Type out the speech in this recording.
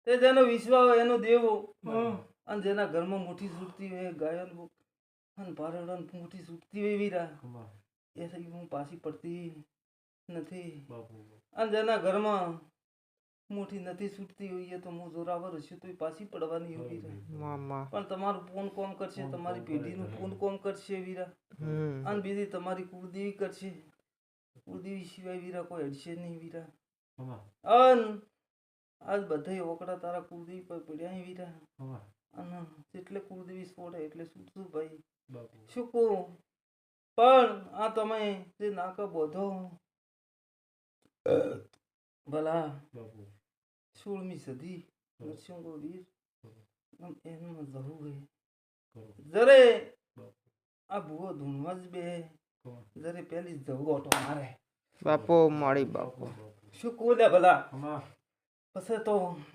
તે જેનો વિશ્વાસ હોય એનો દેવો અને જેના ઘરમાં મોટી છૂટતી હોય ગાયો અને પારડા મોટી છૂટતી હોય વીરા એ થઈ હું પાછી પડતી નથી અને જેના ઘરમાં મોટી નથી છૂટતી હોય તો હું જોરાવર હશું તો પાછી પડવાની હોય વીરા પણ તમારું પૂન કોમ કરશે તમારી પેઢીનું પૂન કોમ કરશે વીરા અને બીજી તમારી કુળદેવી કરશે કુળદેવી સિવાય વીરા કોઈ હડશે નહીં વીરા અન આજ બધા ઓકડા તારા કુળદેવી પર પડ્યા વીરા અને એટલે કુળદેવી છોડે એટલે શું ભાઈ શું કહું પણ આ તમે જે નાકા બોધો ભલા 16મી સદી નરસિંહ વીર એમાં જવું હોય જરે આ ભૂવો ધૂણવા જ બે જરે પેલી જવું ઓટો મારે બાપો મારી બાપો શું કહું લે ભલા પછી તો